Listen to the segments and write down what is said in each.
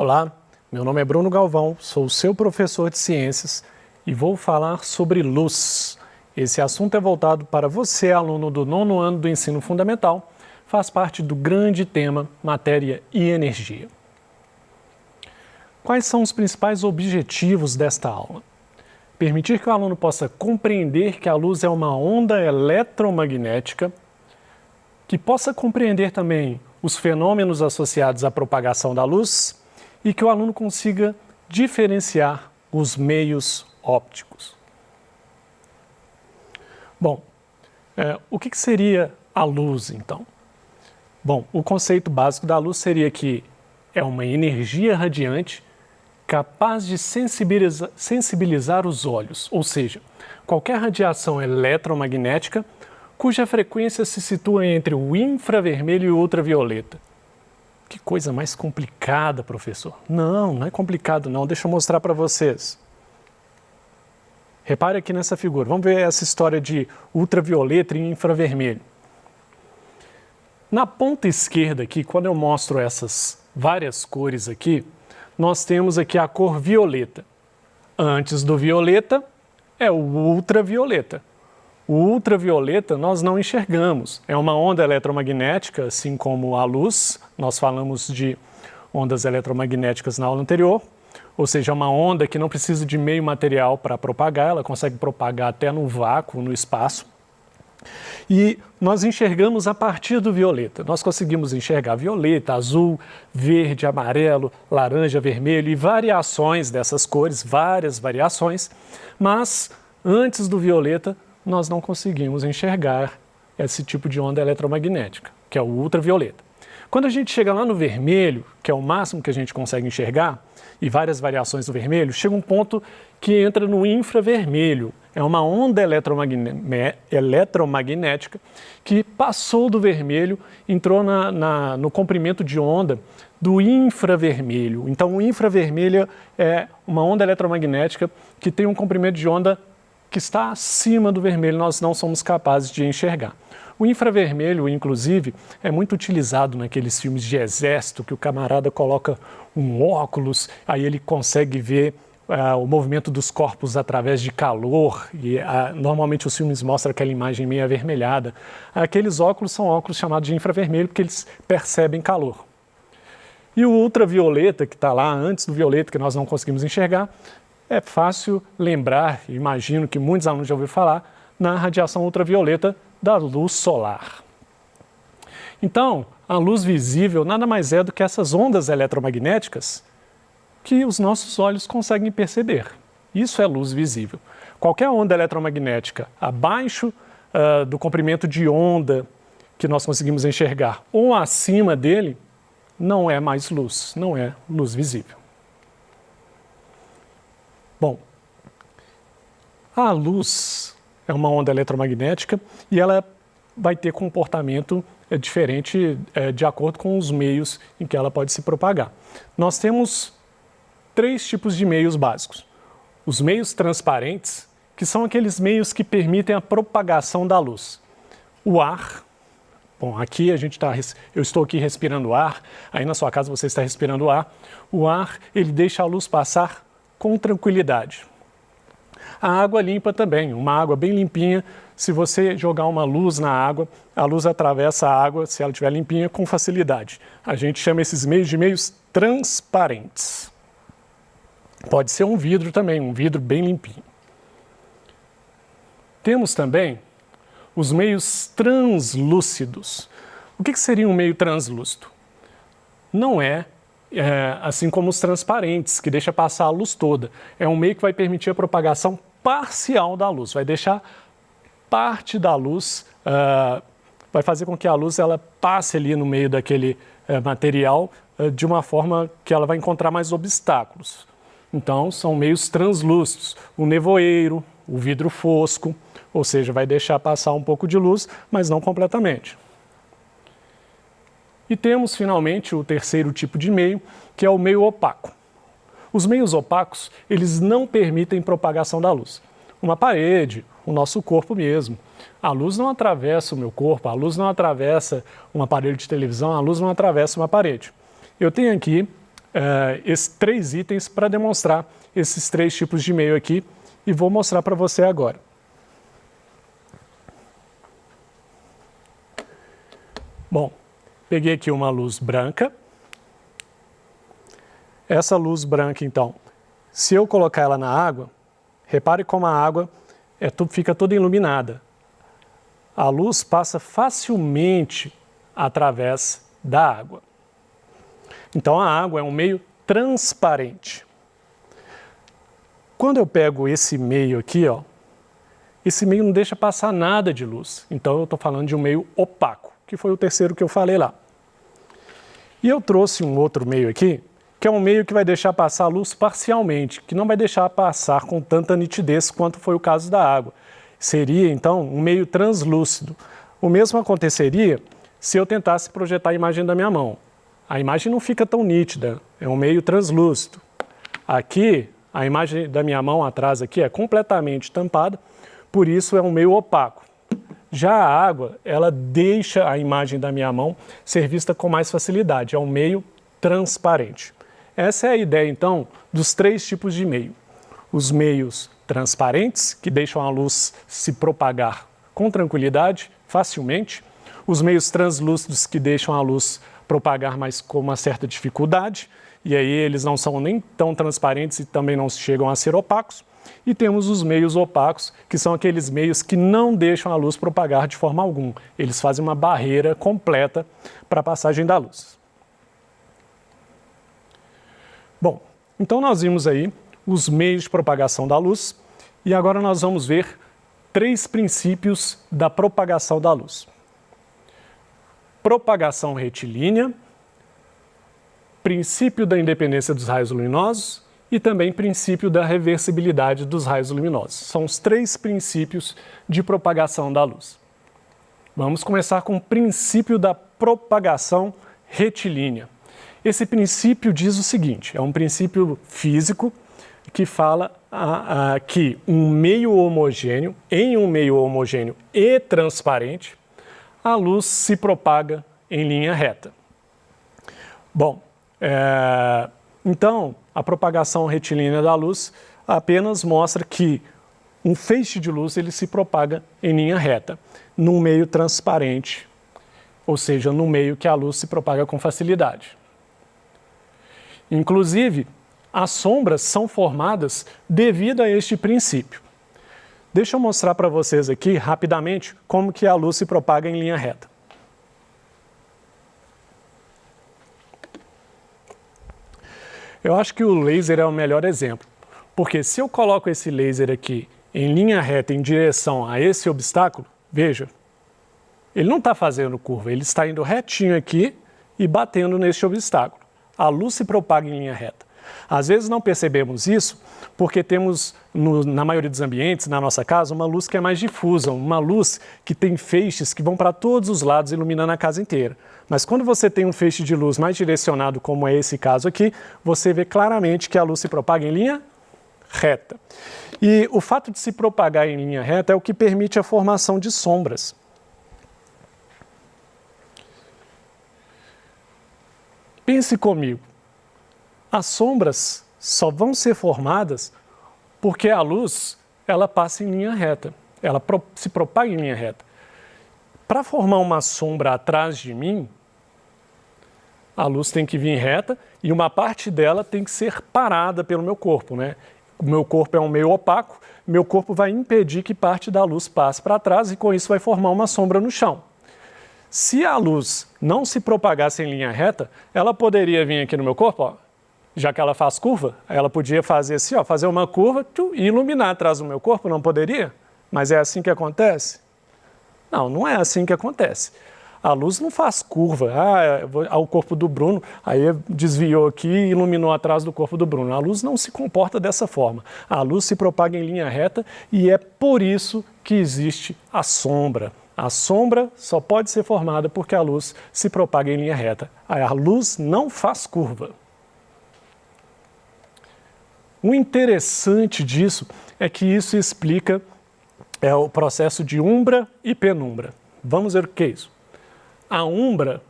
Olá, meu nome é Bruno Galvão, sou o seu professor de ciências e vou falar sobre luz. Esse assunto é voltado para você, aluno do 9º ano do ensino fundamental, faz parte do grande tema Matéria e Energia. Quais são os principais objetivos desta aula? Permitir que o aluno possa compreender que a luz é uma onda eletromagnética, que possa compreender também os fenômenos associados à propagação da luz e que o aluno consiga diferenciar os meios ópticos. Bom, o que seria a luz, então? Bom, o conceito básico da luz seria que é uma energia radiante capaz de sensibilizar os olhos, ou seja, qualquer radiação eletromagnética cuja frequência se situa entre o infravermelho e o ultravioleta. Que coisa mais complicada, professor. Não é complicado não, deixa eu mostrar para vocês. Repare aqui nessa figura, vamos ver essa história de ultravioleta e infravermelho. Na ponta esquerda aqui, quando eu mostro essas várias cores aqui, nós temos aqui a cor violeta. Antes do violeta é o ultravioleta. O ultravioleta nós não enxergamos. É uma onda eletromagnética, assim como a luz. Nós falamos de ondas eletromagnéticas na aula anterior. Ou seja, é uma onda que não precisa de meio material para propagar. Ela consegue propagar até no vácuo, no espaço. E nós enxergamos a partir do violeta. Nós conseguimos enxergar violeta, azul, verde, amarelo, laranja, vermelho e variações dessas cores, várias variações. Mas antes do violeta, nós não conseguimos enxergar esse tipo de onda eletromagnética, que é o ultravioleta. Quando a gente chega lá no vermelho, que é o máximo que a gente consegue enxergar, e várias variações do vermelho, chega um ponto que entra no infravermelho. É uma onda eletromagnética que passou do vermelho, entrou no comprimento de onda do infravermelho. Então, o infravermelho é uma onda eletromagnética que tem um comprimento de onda que está acima do vermelho, nós não somos capazes de enxergar. O infravermelho, inclusive, é muito utilizado naqueles filmes de exército, que o camarada coloca um óculos, aí ele consegue ver o movimento dos corpos através de calor, e normalmente os filmes mostram aquela imagem meio avermelhada. Aqueles óculos são óculos chamados de infravermelho, porque eles percebem calor. E o ultravioleta, que está lá antes do violeta, que nós não conseguimos enxergar, é fácil lembrar, imagino que muitos alunos já ouviram falar, na radiação ultravioleta da luz solar. Então, a luz visível nada mais é do que essas ondas eletromagnéticas que os nossos olhos conseguem perceber. Isso é luz visível. Qualquer onda eletromagnética abaixo do comprimento de onda que nós conseguimos enxergar ou acima dele, não é mais luz, não é luz visível. Bom, a luz é uma onda eletromagnética e ela vai ter comportamento diferente de acordo com os meios em que ela pode se propagar. Nós temos 3 tipos de meios básicos. Os meios transparentes, que são aqueles meios que permitem a propagação da luz. O ar, bom, aqui eu estou aqui respirando ar, aí na sua casa você está respirando ar. O ar, ele deixa a luz passar com tranquilidade. A água limpa também, uma água bem limpinha, se você jogar uma luz na água, a luz atravessa a água, se ela estiver limpinha, com facilidade. A gente chama esses meios de meios transparentes. Pode ser um vidro também, um vidro bem limpinho. Temos também os meios translúcidos. O que seria um meio translúcido? Não é assim como os transparentes, que deixa passar a luz toda. É um meio que vai permitir a propagação parcial da luz, vai deixar parte da luz, vai fazer com que a luz ela passe ali no meio daquele material de uma forma que ela vai encontrar mais obstáculos. Então, são meios translúcidos. O nevoeiro, o vidro fosco, ou seja, vai deixar passar um pouco de luz, mas não completamente. E temos, finalmente, o terceiro tipo de meio, que é o meio opaco. Os meios opacos, eles não permitem propagação da luz. Uma parede, o nosso corpo mesmo. A luz não atravessa o meu corpo, a luz não atravessa um aparelho de televisão, a luz não atravessa uma parede. Eu tenho aqui esses 3 itens para demonstrar esses 3 tipos de meio aqui e vou mostrar para você agora. Bom, peguei aqui uma luz branca. Essa luz branca, então, se eu colocar ela na água, repare como a água fica toda iluminada. A luz passa facilmente através da água. Então a água é um meio transparente. Quando eu pego esse meio aqui, ó, esse meio não deixa passar nada de luz. Então eu estou falando de um meio opaco, que foi o terceiro que eu falei lá. E eu trouxe um outro meio aqui, que é um meio que vai deixar passar a luz parcialmente, que não vai deixar passar com tanta nitidez quanto foi o caso da água. Seria, então, um meio translúcido. O mesmo aconteceria se eu tentasse projetar a imagem da minha mão. A imagem não fica tão nítida, é um meio translúcido. Aqui, a imagem da minha mão atrás aqui é completamente tampada, por isso é um meio opaco. Já a água, ela deixa a imagem da minha mão ser vista com mais facilidade, é um meio transparente. Essa é a ideia, então, dos 3 tipos de meio. Os meios transparentes, que deixam a luz se propagar com tranquilidade, facilmente. Os meios translúcidos, que deixam a luz propagar, mas com uma certa dificuldade. E aí eles não são nem tão transparentes e também não chegam a ser opacos. E temos os meios opacos, que são aqueles meios que não deixam a luz propagar de forma alguma. Eles fazem uma barreira completa para a passagem da luz. Bom, então nós vimos aí os meios de propagação da luz e agora nós vamos ver 3 princípios da propagação da luz. Propagação retilínea, princípio da independência dos raios luminosos e também princípio da reversibilidade dos raios luminosos. São os 3 princípios de propagação da luz. Vamos começar com o princípio da propagação retilínea. Esse princípio diz o seguinte, é um princípio físico que fala que em um meio homogêneo e transparente, a luz se propaga em linha reta. Bom, então a propagação retilínea da luz apenas mostra que um feixe de luz ele se propaga em linha reta, num meio transparente, ou seja, num meio que a luz se propaga com facilidade. Inclusive, as sombras são formadas devido a este princípio. Deixa eu mostrar para vocês aqui, rapidamente, como que a luz se propaga em linha reta. Eu acho que o laser é o melhor exemplo, porque se eu coloco esse laser aqui em linha reta em direção a esse obstáculo, veja, ele não está fazendo curva, ele está indo retinho aqui e batendo neste obstáculo. A luz se propaga em linha reta. Às vezes não percebemos isso porque temos, na maioria dos ambientes, na nossa casa, uma luz que é mais difusa, uma luz que tem feixes que vão para todos os lados iluminando a casa inteira. Mas quando você tem um feixe de luz mais direcionado, como é esse caso aqui, você vê claramente que a luz se propaga em linha reta. E o fato de se propagar em linha reta é o que permite a formação de sombras. Pense comigo, as sombras só vão ser formadas porque a luz ela passa em linha reta, ela se propaga em linha reta. Para formar uma sombra atrás de mim, a luz tem que vir reta e uma parte dela tem que ser parada pelo meu corpo, né? O meu corpo é um meio opaco, meu corpo vai impedir que parte da luz passe para trás e com isso vai formar uma sombra no chão. Se a luz não se propagasse em linha reta, ela poderia vir aqui no meu corpo, ó, já que ela faz curva, ela podia fazer assim, ó, fazer uma curva e iluminar atrás do meu corpo, não poderia? Mas é assim que acontece? Não, não é assim que acontece. A luz não faz curva, o corpo do Bruno, aí desviou aqui e iluminou atrás do corpo do Bruno. A luz não se comporta dessa forma. A luz se propaga em linha reta e é por isso que existe a sombra. A sombra só pode ser formada porque a luz se propaga em linha reta. A luz não faz curva. O interessante disso é que isso explica o processo de umbra e penumbra. Vamos ver o que é isso. A umbra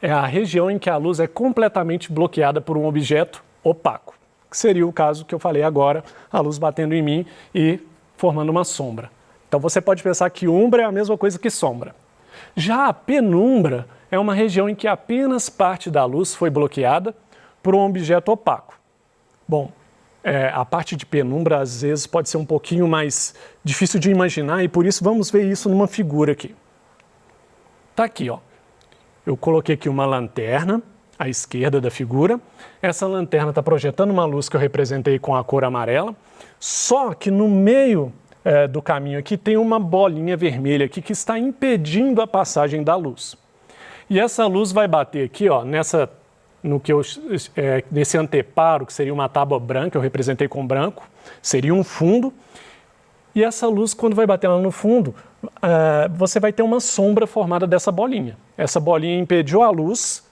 é a região em que a luz é completamente bloqueada por um objeto opaco, que seria o caso que eu falei agora, a luz batendo em mim e formando uma sombra. Então você pode pensar que umbra é a mesma coisa que sombra. Já a penumbra é uma região em que apenas parte da luz foi bloqueada por um objeto opaco. Bom, a parte de penumbra às vezes pode ser um pouquinho mais difícil de imaginar e por isso vamos ver isso numa figura aqui. Tá aqui, ó. Eu coloquei aqui uma lanterna à esquerda da figura. Essa lanterna está projetando uma luz que eu representei com a cor amarela, só que no meio do caminho aqui tem uma bolinha vermelha aqui que está impedindo a passagem da luz. E essa luz vai bater aqui, ó, nesse anteparo, que seria uma tábua branca, eu representei com branco, seria um fundo. E essa luz, quando vai bater lá no fundo, você vai ter uma sombra formada dessa bolinha. Essa bolinha impediu a luz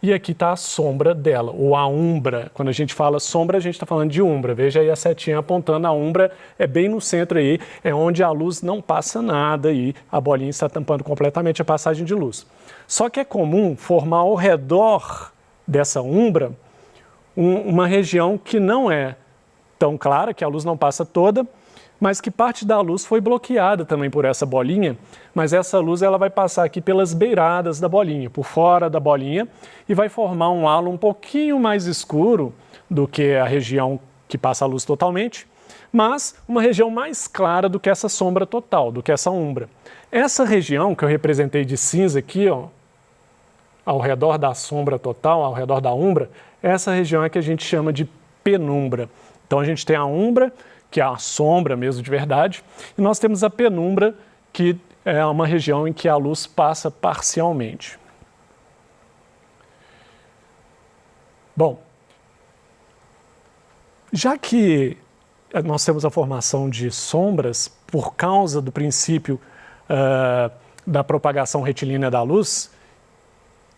e aqui está a sombra dela, ou a umbra. Quando a gente fala sombra, a gente está falando de umbra. Veja aí a setinha apontando, a umbra é bem no centro aí, é onde a luz não passa nada e a bolinha está tampando completamente a passagem de luz. Só que é comum formar ao redor dessa umbra uma região que não é tão clara, que a luz não passa toda, mas que parte da luz foi bloqueada também por essa bolinha, mas essa luz ela vai passar aqui pelas beiradas da bolinha, por fora da bolinha, e vai formar um halo um pouquinho mais escuro do que a região que passa a luz totalmente, mas uma região mais clara do que essa sombra total, do que essa umbra. Essa região que eu representei de cinza aqui, ó, ao redor da sombra total, ao redor da umbra, essa região é que a gente chama de penumbra. Então a gente tem a umbra, que é a sombra mesmo de verdade, e nós temos a penumbra, que é uma região em que a luz passa parcialmente. Bom, já que nós temos a formação de sombras por causa do princípio da propagação retilínea da luz,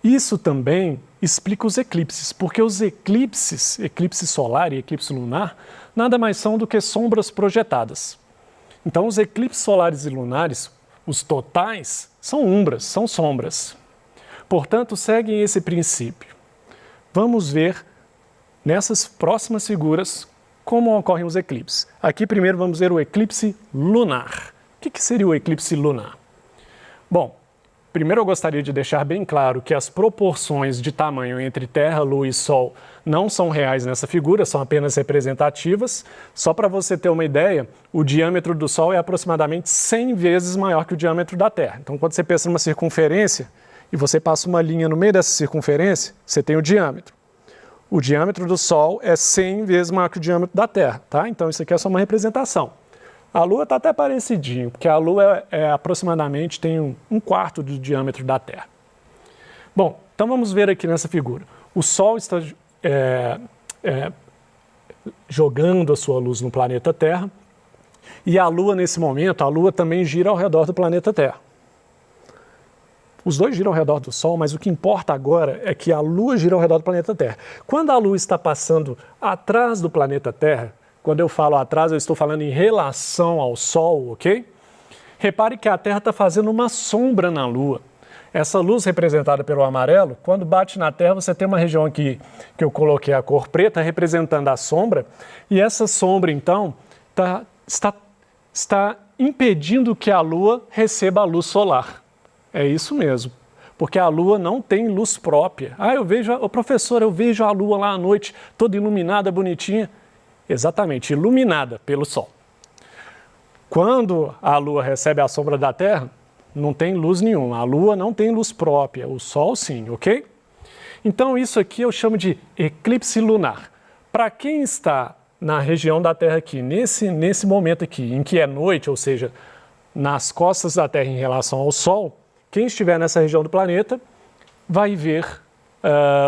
isso também explica os eclipses, porque os eclipses, eclipse solar e eclipse lunar, nada mais são do que sombras projetadas. Então, os eclipses solares e lunares, os totais, são umbras, são sombras. Portanto, seguem esse princípio. Vamos ver nessas próximas figuras como ocorrem os eclipses. Aqui primeiro vamos ver o eclipse lunar. O que seria o eclipse lunar? Bom, primeiro eu gostaria de deixar bem claro que as proporções de tamanho entre Terra, Lua e Sol não são reais nessa figura, são apenas representativas. Só para você ter uma ideia, o diâmetro do Sol é aproximadamente 100 vezes maior que o diâmetro da Terra. Então, quando você pensa numa circunferência e você passa uma linha no meio dessa circunferência, você tem o diâmetro. O diâmetro do Sol é 100 vezes maior que o diâmetro da Terra, tá? Então, isso aqui é só uma representação. A Lua está até parecidinho, porque a Lua aproximadamente tem um quarto do diâmetro da Terra. Bom, então vamos ver aqui nessa figura. O Sol está jogando a sua luz no planeta Terra e a Lua, nesse momento, a Lua também gira ao redor do planeta Terra. Os dois giram ao redor do Sol, mas o que importa agora é que a Lua gira ao redor do planeta Terra. Quando a Lua está passando atrás do planeta Terra, quando eu falo atrás, eu estou falando em relação ao Sol, ok? Repare que a Terra está fazendo uma sombra na Lua. Essa luz representada pelo amarelo, quando bate na Terra, você tem uma região aqui que eu coloquei a cor preta, representando a sombra, e essa sombra, então, está impedindo que a Lua receba a luz solar. É isso mesmo, porque a Lua não tem luz própria. Professor, eu vejo a Lua lá à noite, toda iluminada, bonitinha. Exatamente, iluminada pelo Sol. Quando a Lua recebe a sombra da Terra, não tem luz nenhuma. A Lua não tem luz própria, o Sol sim, ok? Então isso aqui eu chamo de eclipse lunar. Para quem está na região da Terra aqui, nesse momento aqui, em que é noite, ou seja, nas costas da Terra em relação ao Sol, quem estiver nessa região do planeta vai ver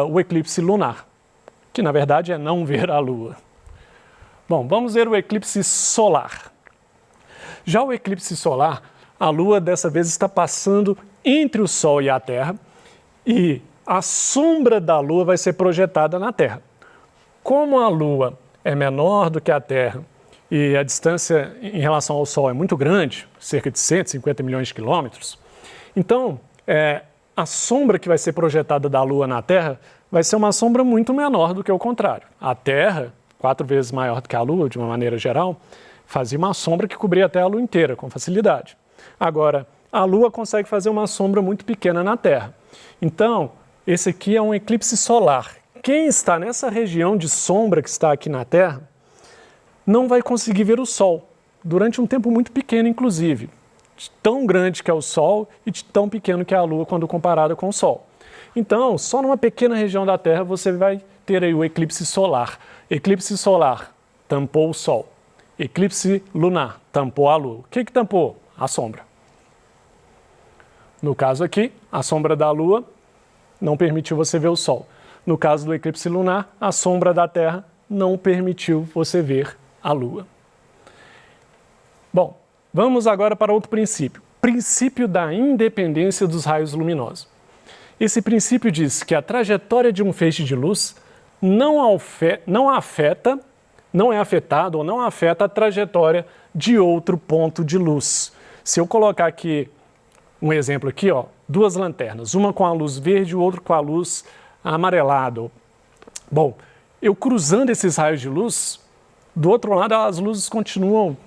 o eclipse lunar, que na verdade é não ver a Lua. Bom, vamos ver o eclipse solar. Já o eclipse solar, a Lua dessa vez está passando entre o Sol e a Terra e a sombra da Lua vai ser projetada na Terra. Como a Lua é menor do que a Terra e a distância em relação ao Sol é muito grande, cerca de 150 milhões de quilômetros, então a sombra que vai ser projetada da Lua na Terra vai ser uma sombra muito menor do que o contrário. A Terra, 4 vezes maior do que a Lua, de uma maneira geral, fazia uma sombra que cobria até a Lua inteira, com facilidade. Agora, a Lua consegue fazer uma sombra muito pequena na Terra. Então, esse aqui é um eclipse solar. Quem está nessa região de sombra que está aqui na Terra não vai conseguir ver o Sol, durante um tempo muito pequeno, inclusive. De tão grande que é o Sol e de tão pequeno que é a Lua quando comparada com o Sol. Então, só numa pequena região da Terra você vai ter aí o eclipse solar. Eclipse solar tampou o Sol. Eclipse lunar tampou a Lua. O que tampou? A sombra. No caso aqui, a sombra da Lua não permitiu você ver o Sol. No caso do eclipse lunar, a sombra da Terra não permitiu você ver a Lua. Bom, vamos agora para outro princípio. Princípio da independência dos raios luminosos. Esse princípio diz que a trajetória de um feixe de luz não é afetado ou não afeta a trajetória de outro ponto de luz. Se eu colocar aqui um exemplo aqui, ó, 2 lanternas, uma com a luz verde e outra com a luz amarelada. Bom, eu cruzando esses raios de luz, do outro lado as luzes continuam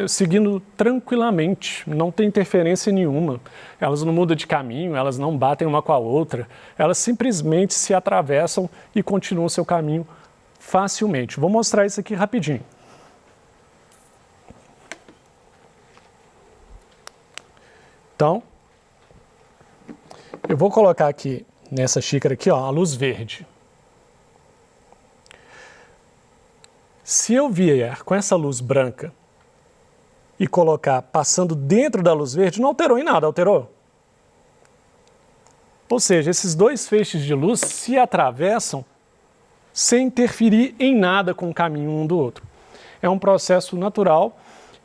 seguindo tranquilamente, não tem interferência nenhuma. Elas não mudam de caminho, elas não batem uma com a outra, elas simplesmente se atravessam e continuam seu caminho facilmente. Vou mostrar isso aqui rapidinho. Então, eu vou colocar aqui nessa xícara aqui, ó, a luz verde. Se eu vier com essa luz branca e colocar passando dentro da luz verde, não alterou em nada, alterou? Ou seja, esses 2 feixes de luz se atravessam sem interferir em nada com o caminho um do outro. É um processo natural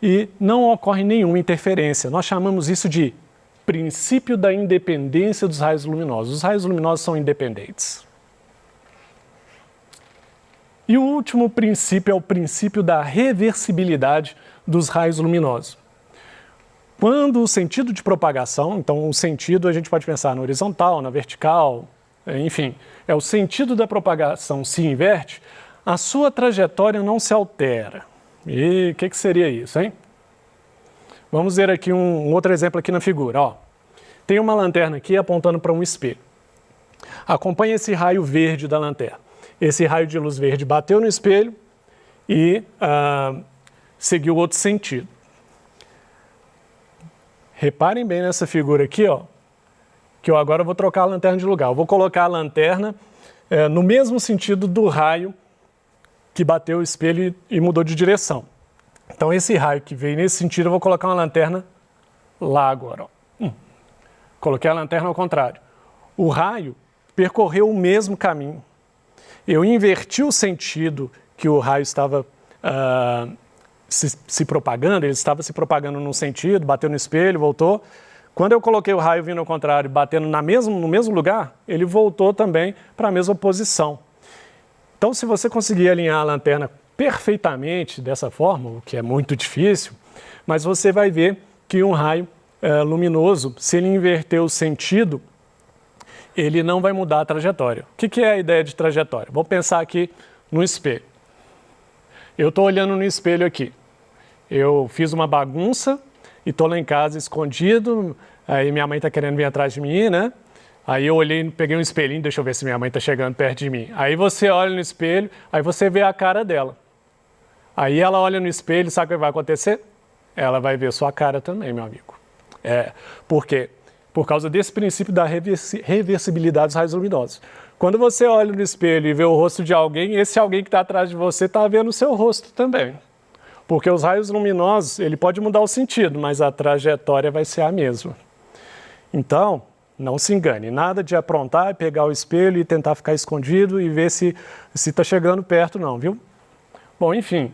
e não ocorre nenhuma interferência. Nós chamamos isso de princípio da independência dos raios luminosos. Os raios luminosos são independentes. E o último princípio é o princípio da reversibilidade dos raios luminosos. Quando o sentido de propagação, então o sentido a gente pode pensar na horizontal, na vertical, enfim, é o sentido da propagação se inverte, a sua trajetória não se altera. E o que seria isso, hein? Vamos ver aqui um outro exemplo aqui na figura. Ó. Tem uma lanterna aqui apontando para um espelho. Acompanhe esse raio verde da lanterna. Esse raio de luz verde bateu no espelho e seguiu outro sentido. Reparem bem nessa figura aqui, ó, que eu agora vou trocar a lanterna de lugar. Eu vou colocar a lanterna no mesmo sentido do raio que bateu o espelho e mudou de direção. Então esse raio que veio nesse sentido, eu vou colocar uma lanterna lá agora. Ó. Coloquei a lanterna ao contrário. O raio percorreu o mesmo caminho. Eu inverti o sentido que o raio estava se propagando, ele estava se propagando num sentido, bateu no espelho, voltou. Quando eu coloquei o raio vindo ao contrário, batendo no mesmo lugar, ele voltou também para a mesma posição. Então, se você conseguir alinhar a lanterna perfeitamente dessa forma, o que é muito difícil, mas você vai ver que um raio luminoso, se ele inverter o sentido, ele não vai mudar a trajetória. O que é a ideia de trajetória? Vou pensar aqui no espelho. Eu estou olhando no espelho aqui. Eu fiz uma bagunça e estou lá em casa escondido, aí minha mãe está querendo vir atrás de mim, né? Aí eu olhei, peguei um espelhinho, deixa eu ver se minha mãe está chegando perto de mim. Aí você olha no espelho, aí você vê a cara dela. Aí ela olha no espelho, sabe o que vai acontecer? Ela vai ver sua cara também, meu amigo. Por quê? Por causa desse princípio da reversibilidade dos raios luminosos. Quando você olha no espelho e vê o rosto de alguém, esse alguém que está atrás de você está vendo o seu rosto também. Porque os raios luminosos, ele pode mudar o sentido, mas a trajetória vai ser a mesma. Então, não se engane, nada de aprontar, pegar o espelho e tentar ficar escondido e ver se está chegando perto não, viu? Bom, enfim,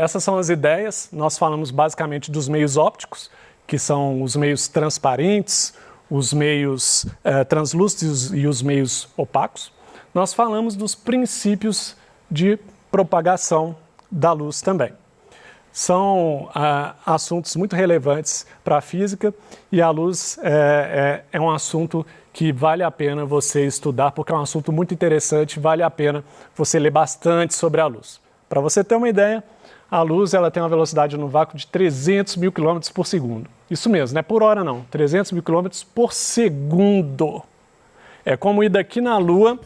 essas são as ideias. Nós falamos basicamente dos meios ópticos, que são os meios transparentes, os meios translúcidos e os meios opacos. Nós falamos dos princípios de propagação da luz também. são assuntos muito relevantes para a física, e a luz é um assunto que vale a pena você estudar, porque é um assunto muito interessante, vale a pena você ler bastante sobre a luz. Para você ter uma ideia, a luz ela tem uma velocidade no vácuo de 300 mil km por segundo. Isso mesmo, não é por hora não, 300 mil km por segundo. É como ir daqui na Lua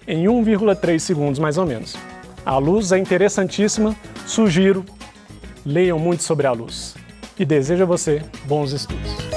em 1,3 segundos, mais ou menos. A luz é interessantíssima, sugiro, leiam muito sobre a luz. E desejo a você bons estudos.